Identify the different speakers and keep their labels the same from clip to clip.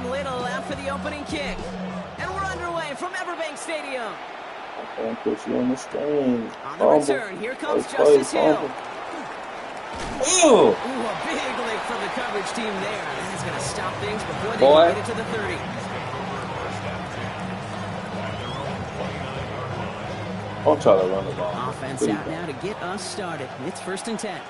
Speaker 1: Little out for the opening kick. And we're underway from Everbank Stadium.
Speaker 2: I can't put you on the screen.
Speaker 1: On the return, here comes Justice Hill.
Speaker 2: Ooh,
Speaker 1: a big lick from the coverage team there. That's going to stop things before they can get it to the 30.
Speaker 2: I'll try to run the ball.
Speaker 1: Offense out now to get us started. It's 1st and 10.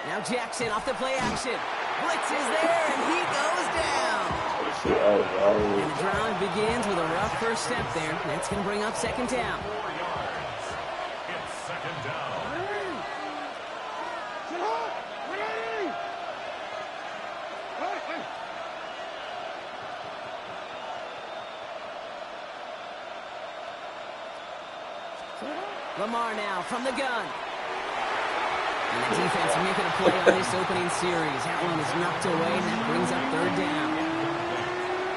Speaker 1: Now Jackson off the play action. Blitz is there, and he goes down. And the drive begins with a rough first step there. That's going to bring up 2nd down.
Speaker 3: It's 2nd down.
Speaker 1: Lamar now from the gun. And the defense making a play on this opening series. That one is knocked away, and that brings up 3rd down.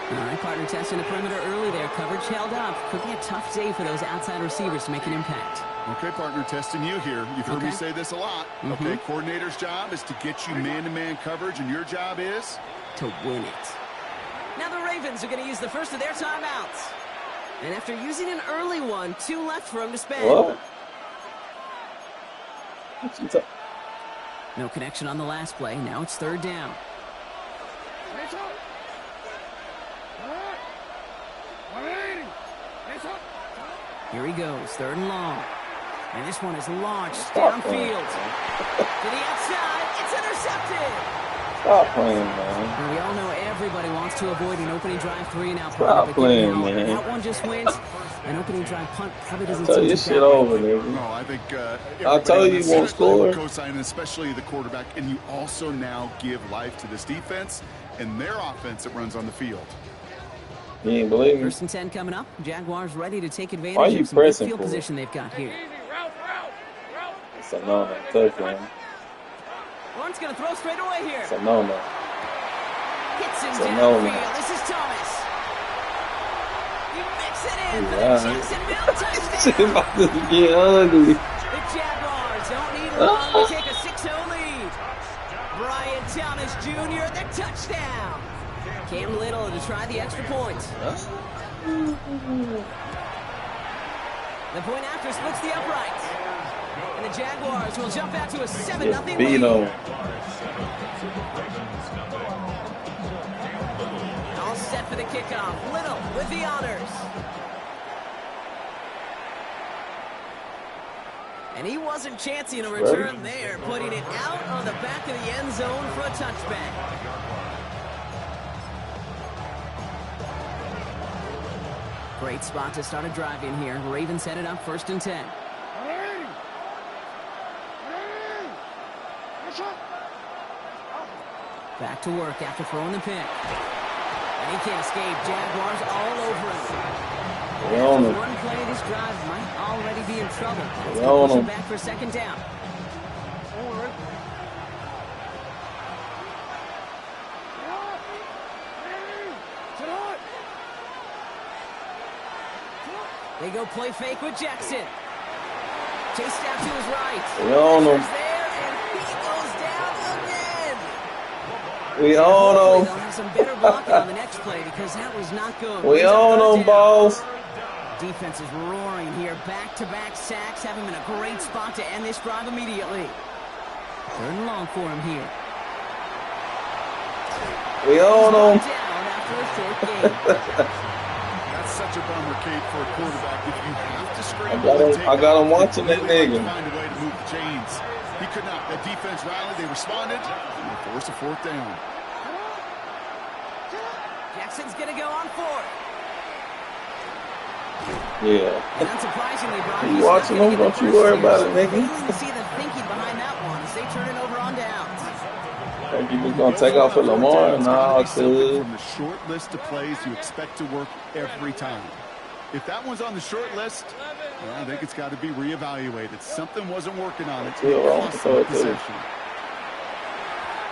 Speaker 1: All right, partner testing the perimeter early there. Coverage held up. Could be a tough day for those outside receivers to make an impact.
Speaker 4: Okay, partner, testing you here. You've heard me say this a lot. Okay, coordinator's job is to get you man-to-man coverage, and your job is?
Speaker 1: To win it. Now the Ravens are going to use the first of their timeouts. And after using an early one, 2 left for him to spend.
Speaker 2: What?
Speaker 1: No connection on the last play. Now it's 3rd down. Here he goes, 3rd and long. And this one is launched downfield. To the outside, it's intercepted.
Speaker 2: Stop playing, man.
Speaker 1: And we all know everybody wants to avoid an opening drive 3-and-out.
Speaker 2: Stop playing, man.
Speaker 1: That one just wins. An opening drive punt probably doesn't
Speaker 2: tell you shit over, nigga.
Speaker 4: No, I think
Speaker 2: I'll tell you won't score.
Speaker 4: Co-sign, especially the quarterback, and you also now give life to this defense and their offense that runs on the field.
Speaker 2: You ain't believe me?
Speaker 1: 1st and 10 coming up. Jaguars ready to take advantage
Speaker 2: Why are you
Speaker 1: of some good
Speaker 2: pressing
Speaker 1: field
Speaker 2: for
Speaker 1: position they've got here.
Speaker 2: It's a no-no. Touchdown.
Speaker 1: Lawrence going to throw straight away here.
Speaker 2: It's a no-no.
Speaker 1: Hits him
Speaker 2: It's a
Speaker 1: downfield.
Speaker 2: no-no.
Speaker 1: This is Thomas. He makes it in for the Jacksonville touchdown.
Speaker 2: About to get ugly.
Speaker 1: The Jaguars don't need long to take a 6-0 lead. Brian Thomas Jr. the touchdown. Cam Little to try the extra point. The point after splits the upright. And the Jaguars will jump out to a 7-0 lead. All set for the kickoff. Little with the honors. And he wasn't chancing a return there, putting it out on the back of the end zone for a touchback. Great spot to start a drive in here. Ravens set it up 1st and 10. Back to work after throwing the pick. And he can't escape. Jaguars all over him. One play of this drive might already be in trouble. Let's go push him back for 2nd down. They go play fake with Jackson. Chased out to his right. There, and he goes down again.
Speaker 2: We all know.
Speaker 1: They'll have some better blocking on the next play because that was not good.
Speaker 2: We all know, balls.
Speaker 1: Defense is roaring here. Back-to-back sacks have him in a great spot to end this drive immediately. 3rd and long for him here.
Speaker 2: We all know.
Speaker 1: Down after a short game.
Speaker 4: That's such a bummer, Kate, for a quarterback. If you have to scramble,
Speaker 2: I got him watching that nigga.
Speaker 4: Find a way to move the chains. He could not. That defense rallied. They responded. And they forced a 4th down.
Speaker 1: Jackson's going to go on 4th.
Speaker 2: Yeah.
Speaker 1: And unsurprisingly, Brian,
Speaker 2: You watching them? Don't you worry about it, nigga.
Speaker 1: You see the thinking behind that one as they turn it over on downs.
Speaker 2: Think you just gonna take off for Lamar? Nah, dude.
Speaker 4: From the short list of plays you expect to work every time. If that one's on the short list, well, I think it's got to be reevaluated. Something wasn't working on it. Possession.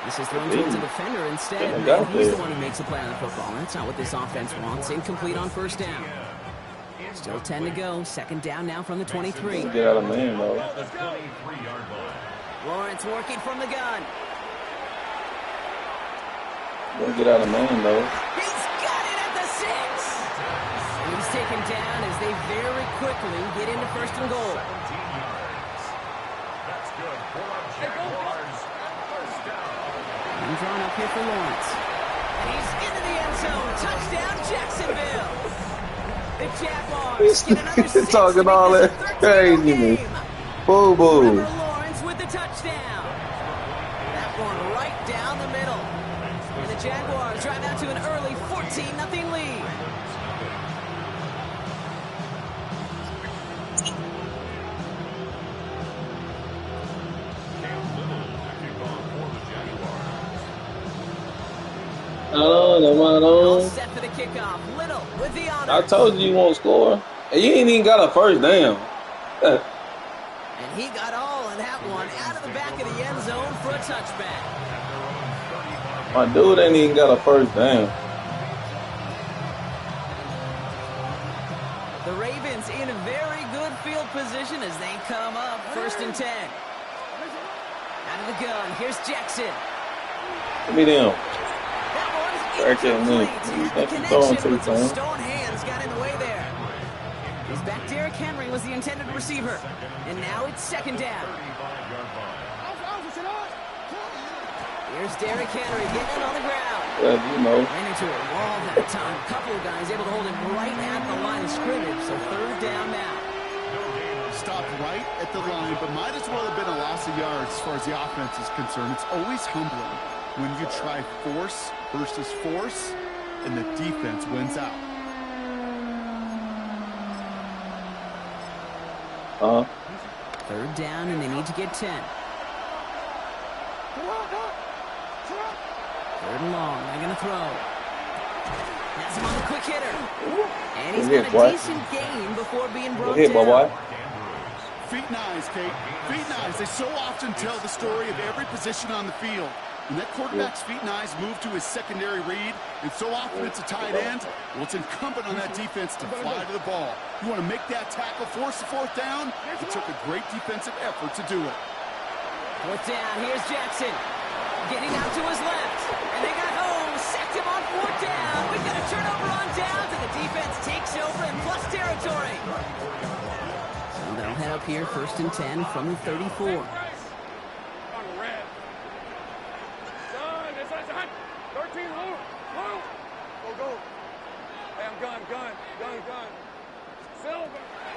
Speaker 1: This is thrown towards a defender instead. He's the one who makes a play on the football. That's not what this offense wants. Incomplete on 1st down. Still 10 to go. 2nd down now from the 23.
Speaker 2: Get out of man, though.
Speaker 1: Lawrence working from the gun.
Speaker 2: Don't get out of man, though.
Speaker 1: He's got it at the 6. And he's taken down as they very quickly get into 1st and goal.
Speaker 3: That's good. Jaguars. First down.
Speaker 1: And drawn up here for Lawrence. And he's into the end zone. Touchdown, Jacksonville. The Jaguars get another 6
Speaker 2: talking all that craziness. Boo-boo.
Speaker 1: Lawrence with the touchdown. That one right down the middle. And the Jaguars drive out to an early 14-0 lead. All set for the kickoff. Little with the honor.
Speaker 2: I told you won't score. And you ain't even got a first down.
Speaker 1: And he got all of that one out of the back of the end zone for a touchback.
Speaker 2: My dude ain't even got a first down.
Speaker 1: The Ravens in a very good field position as they come up 1st and 10. Out of the gun, here's Jackson.
Speaker 2: Give me them.
Speaker 1: That one's
Speaker 2: incomplete.
Speaker 1: The connection with some stone hands got in the way there. His back Derrick Henry was the intended receiver. And now it's 2nd down. Here's Derrick Henry getting it on the ground.
Speaker 2: Yeah, you know.
Speaker 1: Ran into a wall that time. A couple of guys able to hold him right at the line of scrimmage. So 3rd down now.
Speaker 4: Stopped right at the line, but might as well have been a loss of yards as far as the offense is concerned. It's always humbling when you try force versus force, and the defense wins out.
Speaker 1: 3rd down, and they need to get 10. 3rd and long. They're going to throw. That's him on the quick hitter. And he's got a decent gain before being brought down.
Speaker 2: Boy.
Speaker 4: Feet and eyes, Kate. Feet and eyes. They so often tell the story of every position on the field. When that quarterback's feet and eyes move to his secondary read, and so often it's a tight end, well, it's incumbent on that defense to fly to the ball. You want to make that tackle, force the 4th down? It took a great defensive effort to do it.
Speaker 1: 4th down, here's Jackson. Getting out to his left. And they got home, sacked him on 4th down. We've got a turnover on downs, and the defense takes over in plus territory. So they'll head up here, 1st and 10 from the 34.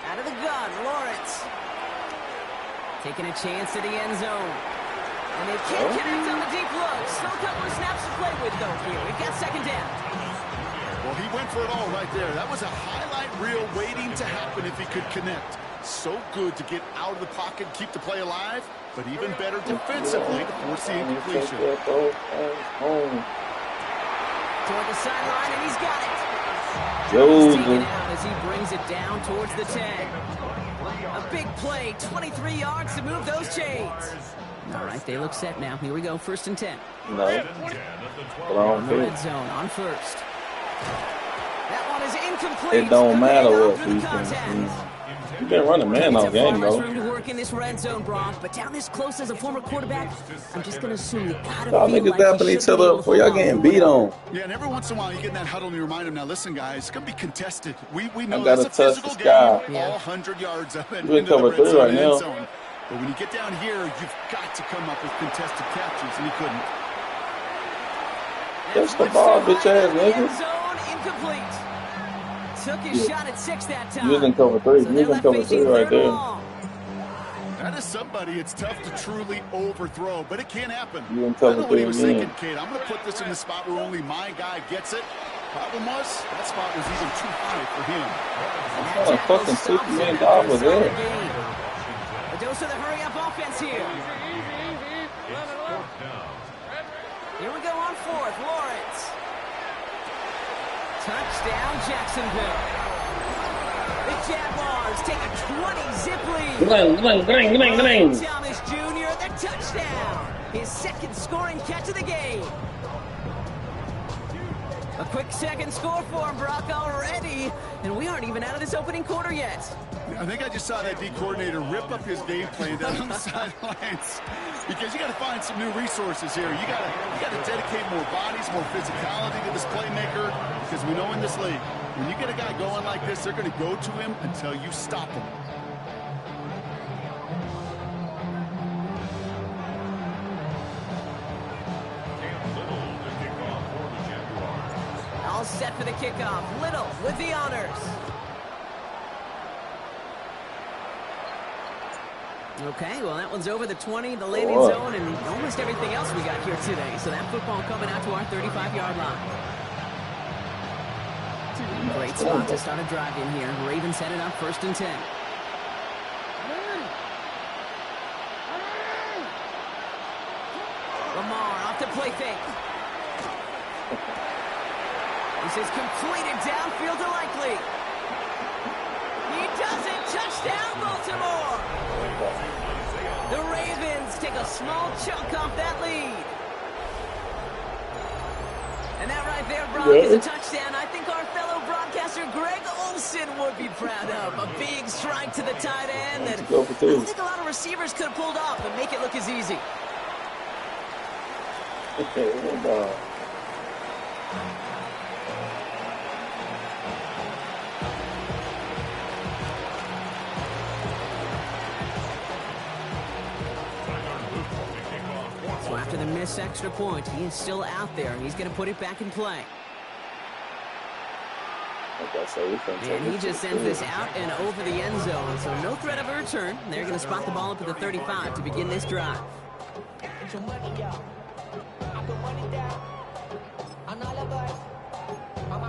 Speaker 1: Out of the gun, Lawrence. Taking a chance at the end zone. And they can't connect on the deep look. Still a couple of snaps to play with, though, here. We've got 2nd down.
Speaker 4: Well, he went for it all right there. That was a highlight reel waiting to happen if he could connect. So good to get out of the pocket and keep the play alive, but even better defensively to force the incompletion.
Speaker 1: Toward the sideline, and he's got it.
Speaker 2: Yo,
Speaker 1: Taken out as he brings it down towards the 10. A big play, 23 yards to move those chains. All right, they look set now. Here we go, 1st and 10.
Speaker 2: No.
Speaker 1: On the red zone, on 1st. That one is incomplete.
Speaker 2: It don't matter what defense. You've been running man all game, bro.
Speaker 1: Room to work in this red zone, Bronx, but down this close as a former quarterback, I'm just going to assume you got to
Speaker 2: y'all niggas dapping each other up before y'all getting beat on.
Speaker 4: Yeah, and every once in a while you get in that huddle and you remind them, now listen, guys, it's going to be contested. We know
Speaker 2: that's a physical game, all
Speaker 4: 100 yards up and
Speaker 2: into the red zone, right
Speaker 4: zone. But when you get down here, you've got to come up with contested catches, and he couldn't.
Speaker 2: Catch the ball, bitch ass nigga.
Speaker 1: Incomplete. Took his shot at 6 that time.
Speaker 2: Using cover 3. Using cover 3 right there.
Speaker 4: That is somebody it's tough to truly overthrow, but it can happen.
Speaker 2: You
Speaker 4: I know what he was thinking, Kate. I'm going to put this in the spot where only my guy gets it. Problem was, that spot was even too high for him.
Speaker 2: What kind of fucking Superman dog was that?
Speaker 1: A dose of the hurry-up offense here. Here we go on 4th. Lawrence. Touchdown, Jacksonville. The Jaguars take a 20-zip lead. Thomas Jr., the touchdown. His 2nd scoring catch of the game. A quick 2nd score for him, Brock, already. And we aren't even out of this opening quarter yet.
Speaker 4: I think I just saw that D coordinator rip up his game plan down on the sidelines because you got to find some new resources here. You got to dedicate more bodies, more physicality to this playmaker because we know in this league, when you get a guy going like this, they're going to go to him until you stop him.
Speaker 1: All set for the kickoff. Little with the honors. Okay, well, that one's over the 20, the landing zone, and almost everything else we got here today. So that football coming out to our 35-yard line. Great spot to start a drive in here. Ravens headed up 1st and 10. Lamar off to play fake. This is completed downfield to Likely. He does it. Touchdown, Baltimore. The Ravens take a small chunk off that lead. And that right there, Brock, is a touchdown I think our fellow broadcaster Greg Olsen would be proud of. A big strike to the tight end that I don't think a lot of receivers could have pulled off and make it look as easy. So after the missed extra point, he is still out there, and he's going to put it back in play. And he just sends this out and over the end zone, so no threat of a return. They're going to spot the ball up at the 35 to begin this drive.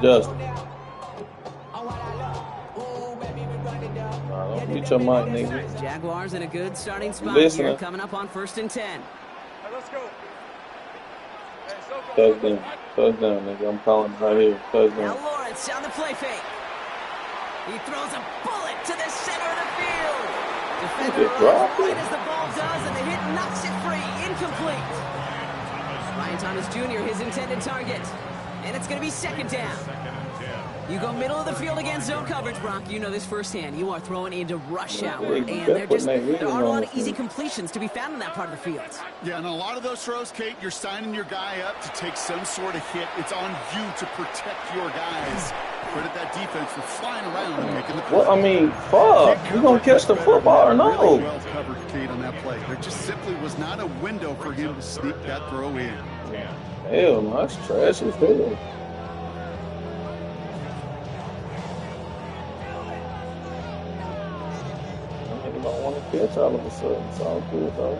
Speaker 2: Just. Don't beat your mic, nigga.
Speaker 1: Jaguars in a good starting spot here, coming up on 1st and 10.
Speaker 3: Let's go.
Speaker 2: Touchdown. Touchdown, nigga. I'm calling right here. Touchdown.
Speaker 1: Now Lawrence on the play fake. He throws a bullet to the center of the field. Defender runs right as the ball does, and the hit knocks it free. Incomplete. Ryan Thomas Jr., his intended target. And it's going to be 2nd down. You go middle of the field against zone coverage, Brock. You know this firsthand. You are throwing into rush hour, and there aren't a lot of easy completions to be found in that part of the field.
Speaker 4: Yeah, and a lot of those throws, Kate, you're signing your guy up to take some sort of hit. It's on you to protect your guys. Credit that defense for flying around and making the play.
Speaker 2: Well, I mean, fuck. You gonna catch the football or no?
Speaker 4: Really well covered, Kate, on that play. There just simply was not a window for him to sneak that throw in.
Speaker 2: Hell, no, that's trash as hell. Don't want to catch all of a sudden. It's all good, though.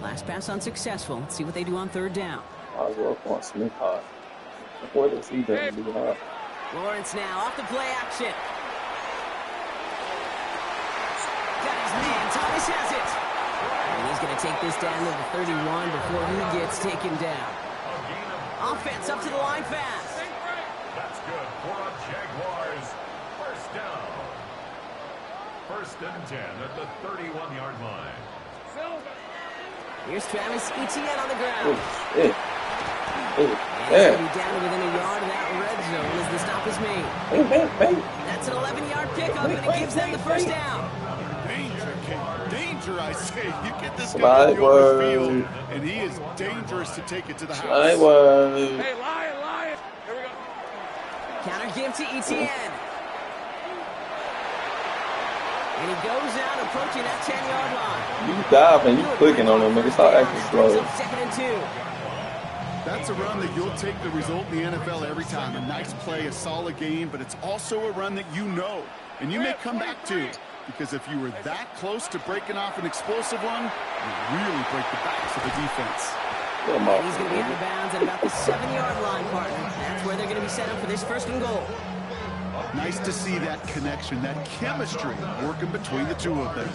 Speaker 1: Last pass unsuccessful. Let's see what they do on 3rd down.
Speaker 2: Might as well go on Smith high. What is he doing?
Speaker 1: Lawrence now off the play action. Got his man. Thomas has it. And he's going to take this down to the 31 before he gets taken down. Offense up to the line fast.
Speaker 3: That's good for the Jaguars. 1st down. 1st and 10 at the 31-yard line.
Speaker 1: Here's Travis Etienne on the ground.
Speaker 2: He's
Speaker 1: going to be down within a yard of that red zone as the stop is made. That's an 11-yard pickup, and it gives them the 1st down.
Speaker 4: Danger, Kate. Danger, I say. You get this guy on the open field, and he is dangerous to take it to the house.
Speaker 3: Hey, Lion. Here we go.
Speaker 1: Counter give to Etienne. And he goes out approaching that 10-yard line.
Speaker 2: You diving, you clicking on him, nigga. Stop acting slow.
Speaker 1: 2nd and 2.
Speaker 4: That's a run that you'll take the result in the NFL every time. A nice play, a solid game, but it's also a run that you know, and you may come back to. Because if you were that close to breaking off an explosive one, you really break the backs of the defense.
Speaker 1: And he's going to be out of bounds at about the 7-yard line, partner. That's where they're going to be set up for this 1st and goal.
Speaker 4: Nice to see that connection, that chemistry working between the two of them.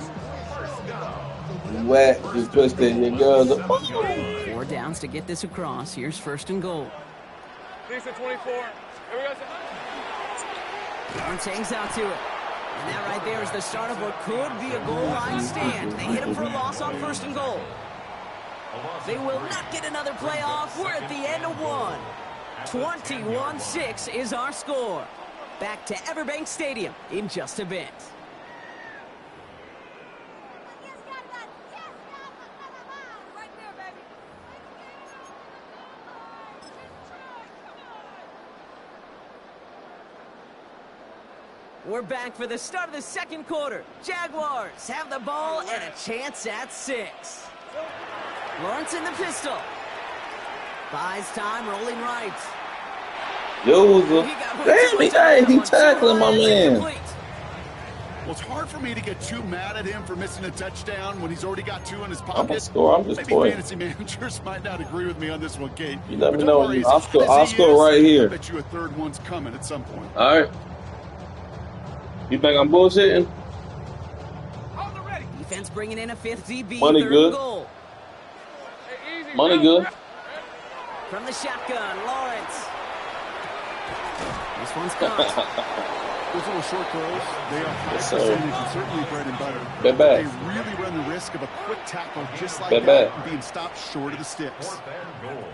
Speaker 2: Whack, just twisted your girls.
Speaker 1: 4 downs to get this across. Here's 1st and goal.
Speaker 3: Decent 24. Here we go.
Speaker 1: Lawrence hangs out to it. And that right there is the start of what could be a goal line stand. They hit him for a loss on 1st and goal. They will not get another play off. We're at the end of one. 21-6 is our score. Back to Everbank Stadium in just a bit. We're back for the start of the second quarter. Jaguars have the ball and a chance at 6. Lawrence in the pistol. Buys time, rolling right.
Speaker 2: Loser. Damn, he tackling my man.
Speaker 4: Well, it's hard for me to get too mad at him for missing a touchdown when he's already got 2 in his pocket.
Speaker 2: I'm gonna score. I'm just
Speaker 4: Maybe
Speaker 2: toying.
Speaker 4: fantasy managers might not agree with me on this one, Kate.
Speaker 2: You let me
Speaker 4: But
Speaker 2: know.
Speaker 4: don't worry,
Speaker 2: I'll score right here.
Speaker 4: I bet you a third one's coming at some point.
Speaker 2: All right. You think I'm bullshitting?
Speaker 1: Defense bringing in a 5th DB.
Speaker 2: Money
Speaker 1: third
Speaker 2: good.
Speaker 1: Goal.
Speaker 2: Money good.
Speaker 1: From the shotgun, Lawrence. This one's caught.
Speaker 4: Those little short throws, they are high
Speaker 2: Yes,
Speaker 4: percentage and certainly bread and butter.
Speaker 2: Bet
Speaker 4: They
Speaker 2: back.
Speaker 4: really run the risk of a quick tackle just like
Speaker 2: Bet
Speaker 4: that
Speaker 2: back.
Speaker 4: and being stopped short of the sticks.
Speaker 3: 4th and goal.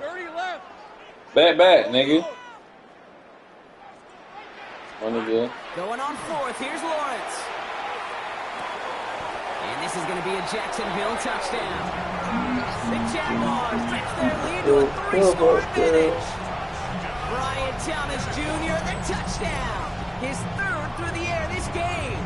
Speaker 5: 30 left.
Speaker 2: Back, nigga. Money good.
Speaker 1: Going on 4th, here's Lawrence. And this is going to be a Jacksonville touchdown. The Jaguars take their lead to a 3-score advantage. Brian Thomas Jr., the touchdown. His 3rd through the air this game.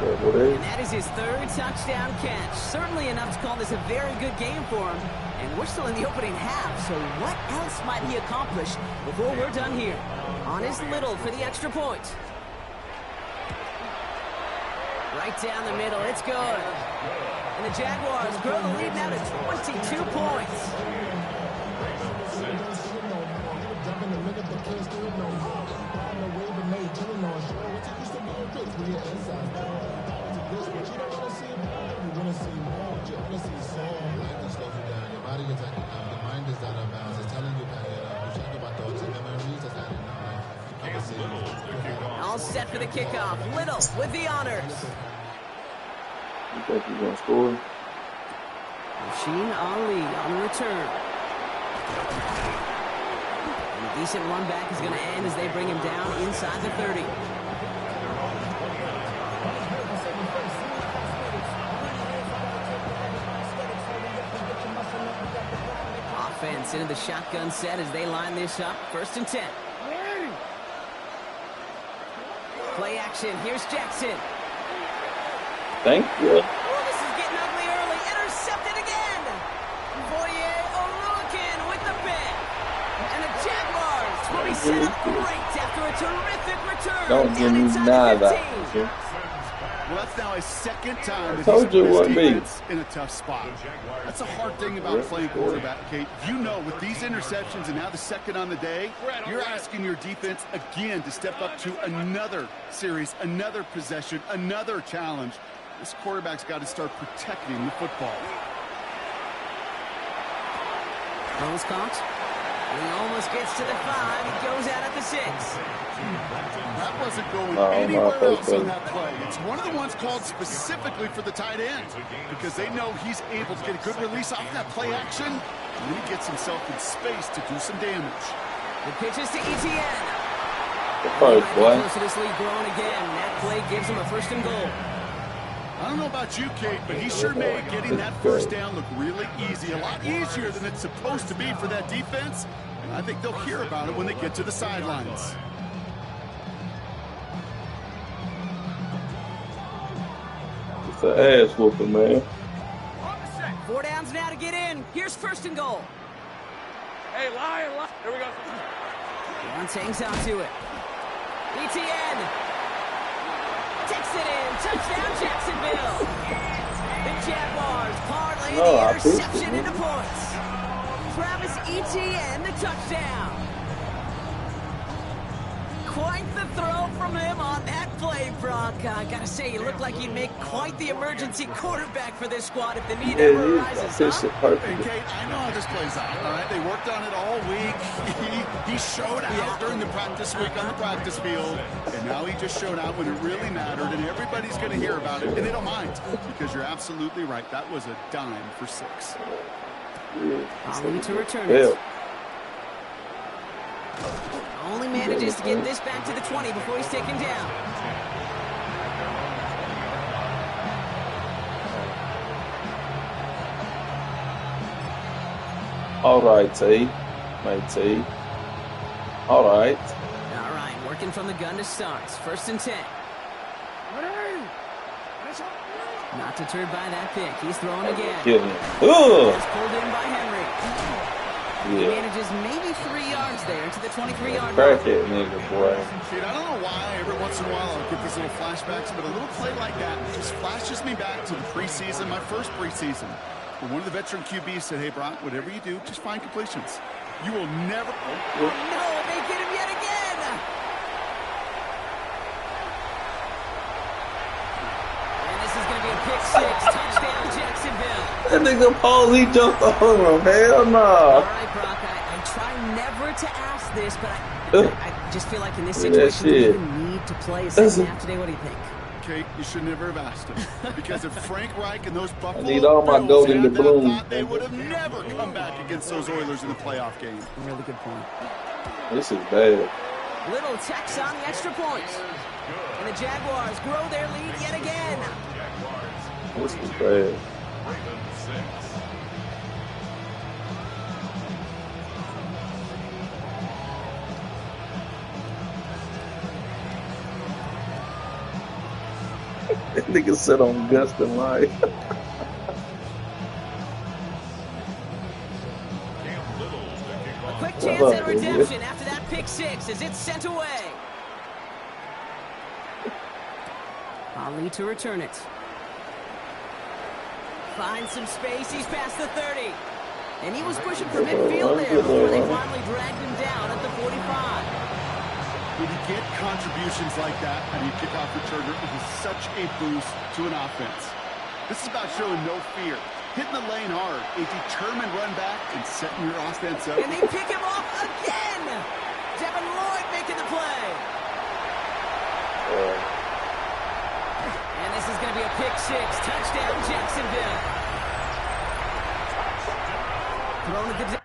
Speaker 1: And that is his 3rd touchdown catch. Certainly enough to call this a very good game for him. And we're still in the opening half, so what else might he accomplish before we're done here? On his little for the extra point. Right down the middle, it's good. And the Jaguars grow the lead now to 22 points. All set for the kickoff. Little with the honors.
Speaker 2: You think he's gonna score?
Speaker 1: Machine Ali on the return. And a decent run back is going to end as they bring him down inside the 30. Offense into the shotgun set as they line this up. 1st and 10. Play action. Here's Jackson.
Speaker 2: Thank you.
Speaker 1: Oh, this is getting ugly early. Intercepted again. Voye Oluwakin with the pick. And the Jaguars will be set up great after a terrific return.
Speaker 2: Don't give
Speaker 1: down
Speaker 2: me
Speaker 1: inside the
Speaker 2: nada.
Speaker 1: 15.
Speaker 4: Well, that's now his 2nd time that
Speaker 2: Told
Speaker 4: he's
Speaker 2: you
Speaker 4: put
Speaker 2: it
Speaker 4: his
Speaker 2: wouldn't be.
Speaker 4: defense in a tough spot. That's a hard thing about playing quarterback, Kate. You know, with these interceptions and now the 2nd on the day, you're asking your defense again to step up to another series, another possession, another challenge. This quarterback's got to start protecting the football.
Speaker 1: Throws caught. He almost gets to the 5. He goes out at the 6.
Speaker 4: That wasn't going
Speaker 2: No,
Speaker 4: anywhere
Speaker 2: no,
Speaker 4: else on that play. It's one of the ones called specifically for the tight end because they know he's able to get a good release off that play action, and then he gets himself in space to do some damage.
Speaker 1: The pitches to Etienne.
Speaker 2: The first, boy.
Speaker 1: Close to this lead growing again. That play gives him a 1st and goal.
Speaker 4: I don't know about you, Kate, but he sure made getting that 1st down look really easy. A lot easier than it's supposed to be for that defense. And I think they'll hear about it when they get to the sidelines.
Speaker 2: It's an ass whooping, man.
Speaker 1: 4 downs now to get in. Here's 1st and goal.
Speaker 5: Hey, Lion. Here we go.
Speaker 1: Lawrence hangs on to it. Etienne takes it in. Touchdown, Jacksonville. The Jaguars parlay the interception into points. Travis Etienne, the touchdown. Quite the throw from him on that play, Brock. I gotta say, he looked like he'd make quite the emergency quarterback for this squad if the need ever arises, huh?
Speaker 4: And Kate, I know how this plays out, all right? They worked on it all week. He showed out during the practice week on the practice field, and now he just showed out when it really mattered, and everybody's going to hear about it, and they don't mind, because you're absolutely right. That was a dime for 6.
Speaker 1: Ali to return it. Only manages to get this back to the 20 before he's taken down.
Speaker 2: All right, T. Mate, T. All right.
Speaker 1: All right, Working from the gun to start. 1st and 10. Not deterred by that pick. He's throwing again.
Speaker 2: Ooh.
Speaker 1: That's pulled in by Henry. He
Speaker 2: Yeah.
Speaker 1: manages maybe 3 yards there into the 23-yard
Speaker 2: Crack
Speaker 1: line.
Speaker 2: that nigga, boy.
Speaker 4: Dude, I don't know why every once in a while I'll get these little flashbacks, but a little play like that just flashes me back to the preseason, my first preseason. When one of the veteran QBs said, hey, Brock, whatever you do, just find completions. You will never...
Speaker 1: Oh, no, they get him yet again. And this is going to be a pick 6. Touchdown, Jacksonville.
Speaker 2: That nigga Paul, he jumped over him. Hell no.
Speaker 1: All right, Brock, I try never to ask this, but I just feel like in this situation, we even need to play a second half today. What do you think?
Speaker 4: Kate, you should never have asked him. Because if Frank Reich and those Buffalo
Speaker 2: need all my
Speaker 4: Bills
Speaker 2: gold in
Speaker 4: had
Speaker 2: the
Speaker 4: that
Speaker 2: bloom.
Speaker 4: thought, they would have never come back against those Oilers in the playoff game.
Speaker 1: Really good point.
Speaker 2: This is bad.
Speaker 1: Little Tex on the extra point. And the Jaguars grow their lead yet again.
Speaker 2: This is bad. That nigga sit on Gustin live.
Speaker 1: A quick chance at redemption after that pick 6 as it's sent away. Ali to return it. Finds some space. He's past the 30. And he was pushing for midfield there before they finally dragged him down at the 45.
Speaker 4: When you get contributions like that on your kickoff returner, it is such a boost to an offense. This is about showing no fear, hitting the lane hard, a determined run back, and setting your offense up.
Speaker 1: And they pick him off again. Devin Lloyd making the play. And this is going to be a pick 6. Touchdown, Jacksonville. Throwing it to